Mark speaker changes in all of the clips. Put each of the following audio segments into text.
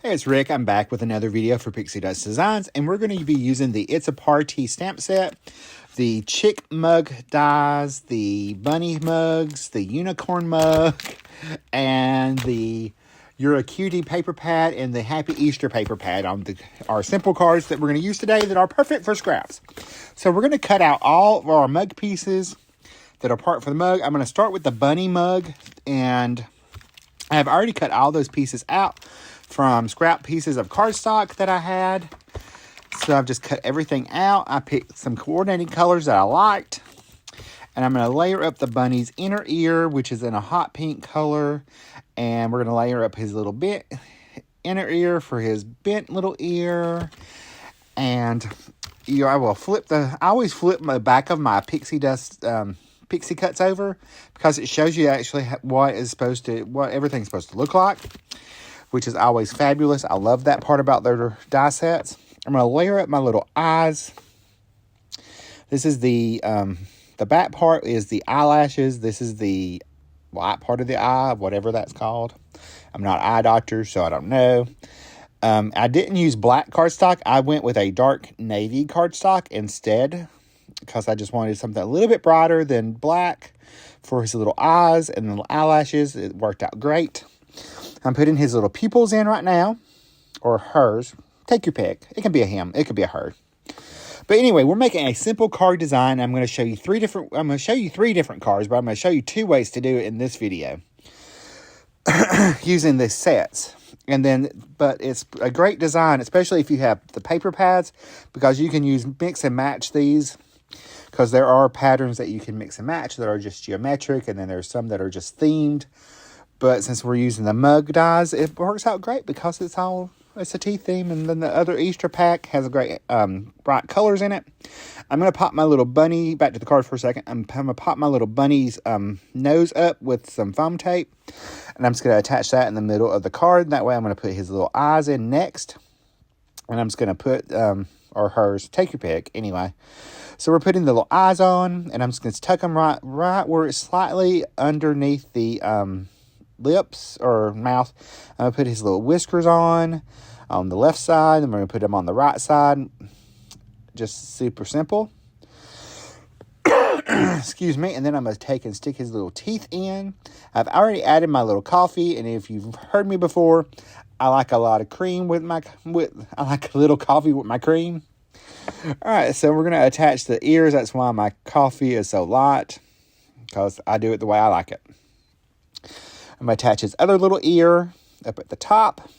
Speaker 1: Hey, it's Rick. I'm back with another video for Pixi Designs, and we're going to be using the It's a Party stamp set, the chick mug dies, the bunny mugs, the unicorn mug, and the You're a Cutie paper pad, and the Happy Easter paper pad on our simple cards that we're going to use today that are perfect for scraps. So we're going to cut out all of our mug pieces that are part for the mug. I'm going to start with the bunny mug, and I have already cut all those pieces out from scrap pieces of cardstock that I had. So I've just cut everything out. I picked some coordinating colors that I liked. And I'm going to layer up the bunny's inner ear, which is in a hot pink color. And we're going to layer up his little inner ear for his bent little ear. And I always flip the back of my Pixi cuts over, because it shows you actually what everything's supposed to look like, which is always fabulous. I love that part about their die sets. I'm going to layer up my little eyes. This is the back part is the eyelashes. This is the white part of the eye, whatever that's called. I'm not an eye doctor, so I don't know. I didn't use black cardstock. I went with a dark navy cardstock instead, because I just wanted something a little bit brighter than black for his little eyes and little eyelashes. It worked out great. I'm putting his little pupils in right now, or hers. Take your pick. It can be a him. It could be a her. But anyway, we're making a simple card design. I'm going to show you three different cards, but I'm going to show you 2 ways to do it in this video using the sets. But it's a great design, especially if you have the paper pads, because you can mix and match these, because there are patterns that you can mix and match that are just geometric, and then there's some that are just themed. But since we're using the mug dies, it works out great because it's a tea theme. And then the other Easter pack has a great bright colors in it. I'm going to pop my little bunny, back to the card for a second. I'm going to pop my little bunny's nose up with some foam tape. And I'm just going to attach that in the middle of the card. That way I'm going to put his little eyes in next. And I'm just going to put, or hers, take your pick, anyway. So we're putting the little eyes on, and I'm just going to tuck them right where it's slightly underneath the lips or mouth. I'm going to put his little whiskers on the left side, and we're going to put them on the right side. Just super simple. Excuse me. And then I'm going to take and stick his little teeth in. I've already added my little coffee, and if you've heard me before, I like a lot of cream I like a little coffee with my cream. All right, so we're going to attach the ears. That's why my coffee is so light, because I do it the way I like it. I'm going to attach his other little ear up at the top.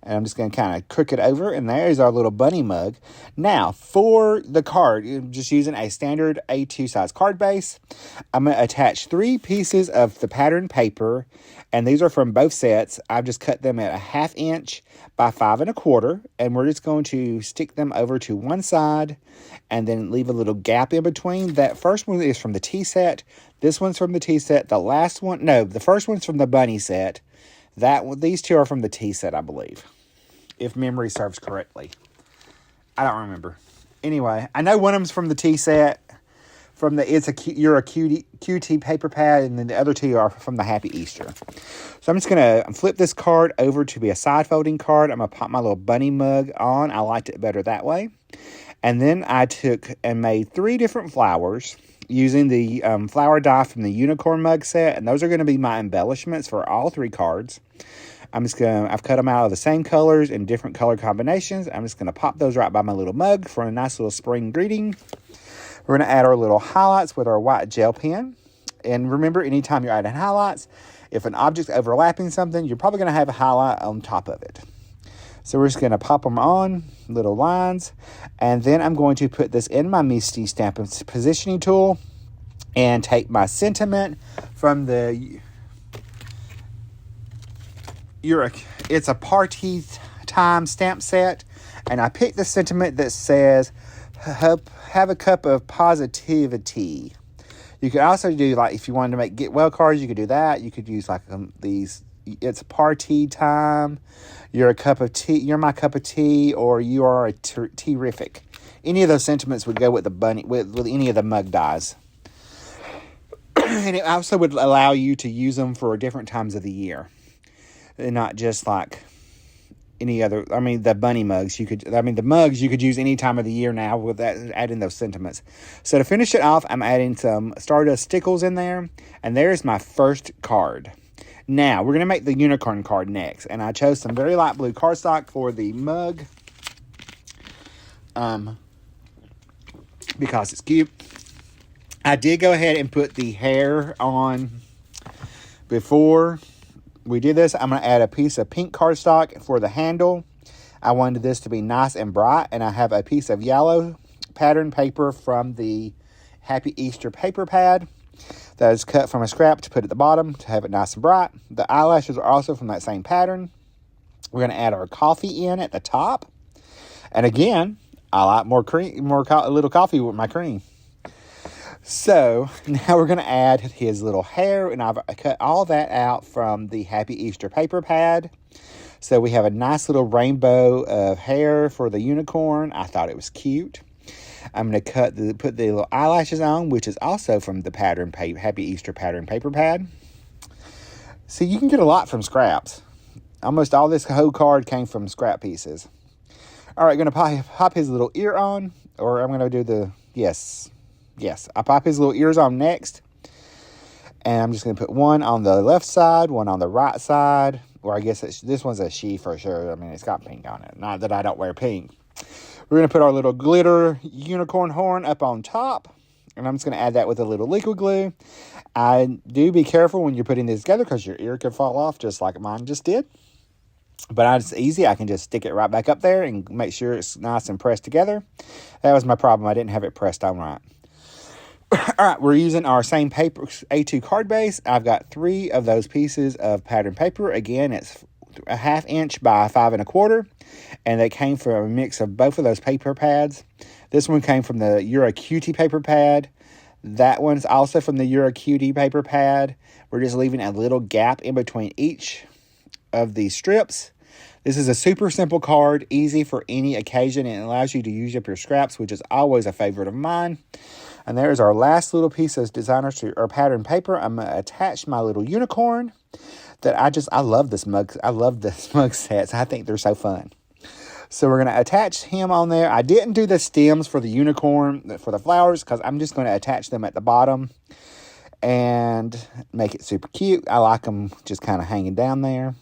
Speaker 1: And I'm just going to kind of crook it over. And there's our little bunny mug. Now, for the card, just using a standard A2 size card base, I'm going to attach 3 pieces of the pattern paper. And these are from both sets. I've just cut them at 1/2 inch by 5 1/4. And we're just going to stick them over to one side and then leave a little gap in between. That first one is from the tea set. This one's from the tea set. The first one's from the bunny set. These 2 are from the tea set, I believe, if memory serves correctly. I don't remember. Anyway, I know one of them's from the tea set, from the You're a Cutie paper pad, and then the other 2 are from the Happy Easter. So I'm just going to flip this card over to be a side folding card. I'm going to pop my little bunny mug on. I liked it better that way. And then I took and made 3 different flowers using the flower die from the unicorn mug set, and those are going to be my embellishments for all 3 cards. I've cut them out of the same colors in different color combinations. I'm just going to pop those right by my little mug for a nice little spring greeting. We're going to add our little highlights with our white gel pen. And remember, anytime you're adding highlights, if an object's overlapping something, you're probably going to have a highlight on top of it. So we're just going to pop them on, little lines. And then I'm going to put this in my Misty Stampin' Positioning tool and take my sentiment from the It's a Party Time stamp set. And I picked the sentiment that says, have a cup of positivity. You could also do, like, if you wanted to make get well cards, you could do that. You could use like these, it's party time, you're a cup of tea, you're my cup of tea, or you are a terrific. Any of those sentiments would go with the bunny, with any of the mug dies. And it also would allow you to use them for different times of the year. And not just like any other, I mean, the bunny mugs. The mugs you could use any time of the year now with that, adding those sentiments. So to finish it off, I'm adding some Stardust stickles in there. And there's my first card. Now, we're going to make the unicorn card next. And I chose some very light blue cardstock for the mug. Because it's cute. I did go ahead and put the hair on before we did this. I'm going to add a piece of pink cardstock for the handle. I wanted this to be nice and bright. And I have a piece of yellow pattern paper from the Happy Easter paper pad that is cut from a scrap to put at the bottom to have it nice and bright. The eyelashes are also from that same pattern. We're going to add our coffee in at the top. And again, I like a little coffee with my cream. So now we're going to add his little hair, and I've cut all that out from the Happy Easter paper pad. So we have a nice little rainbow of hair for the unicorn. I thought it was cute. I'm going to put the little eyelashes on, which is also from the Happy Easter pattern paper pad. See, you can get a lot from scraps. Almost all this whole card came from scrap pieces. All right, going to pop his little ear on, or I'm going to do yes, I'll pop his little ears on next. And I'm just going to put one on the left side, one on the right side, or I guess this one's a she for sure. I mean, it's got pink on it. Not that I don't wear pink. We're going to put our little glitter unicorn horn up on top. And I'm just going to add that with a little liquid glue. I do be careful when you're putting this together because your ear could fall off just like mine just did. But it's easy. I can just stick it right back up there and make sure it's nice and pressed together. That was my problem. I didn't have it pressed on right. All right, we're using our same paper, A2 card base. I've got 3 of those pieces of pattern paper. Again, it's a 1/2 inch by 5 1/4. And they came from a mix of both of those paper pads. This one came from the You're a Cutie paper pad. That one's also from the You're a Cutie paper pad. We're just leaving a little gap in between each of these strips. This is a super simple card, easy for any occasion, and it allows you to use up your scraps, which is always a favorite of mine. And there's our last little piece of pattern paper. I'm going to attach my little unicorn that I love this mug. I love this mug sets. I think they're so fun. So we're going to attach him on there. I didn't do the stems for the unicorn, for the flowers, because I'm just going to attach them at the bottom and make it super cute. I like them just kind of hanging down there.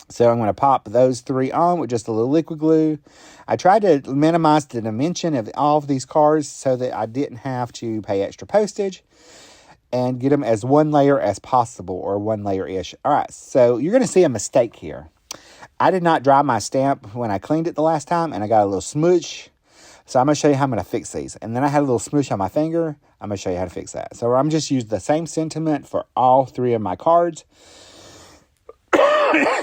Speaker 1: So I'm going to pop those 3 on with just a little liquid glue. I tried to minimize the dimension of all of these cards so that I didn't have to pay extra postage and get them as one layer as possible, or one layer-ish. All right, so you're going to see a mistake here. I did not dry my stamp when I cleaned it the last time, and I got a little smooch. So I'm going to show you how I'm going to fix these. And then I had a little smooch on my finger. I'm going to show you how to fix that. So I'm just using the same sentiment for all 3 of my cards.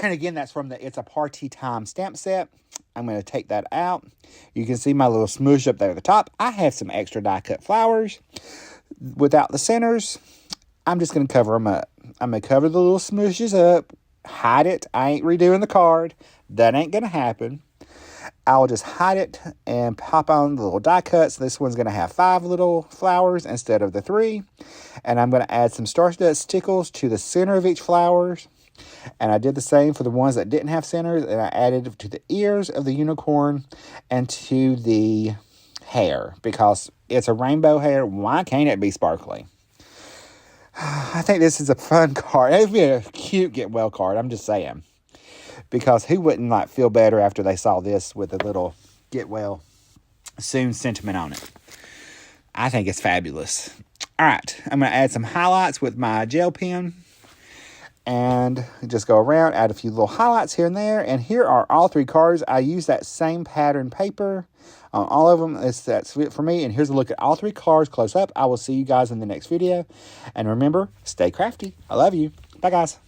Speaker 1: And again, that's from It's a Party Time stamp set. I'm going to take that out. You can see my little smoosh up there at the top. I have some extra die cut flowers without the centers. I'm just going to cover them up. I'm going to cover the little smooshes up, hide it. I ain't redoing the card. That ain't going to happen. I'll just hide it and pop on the little die cuts. This one's going to have 5 little flowers instead of the 3. And I'm going to add some Stardust stickles to the center of each flower. And I did the same for the ones that didn't have centers. And I added to the ears of the unicorn and to the hair. Because it's a rainbow hair. Why can't it be sparkly? I think this is a fun card. It would be a cute get well card. I'm just saying. Because who wouldn't feel better after they saw this with a little get well soon sentiment on it? I think it's fabulous. All right. I'm going to add some highlights with my gel pen. And just go around, add a few little highlights here and there. And here are all 3 cards. I use that same pattern paper on all of them. That's it for me. And here's a look at all 3 cards close up. I will see you guys in the next video. And remember, stay crafty. I love you. Bye, guys.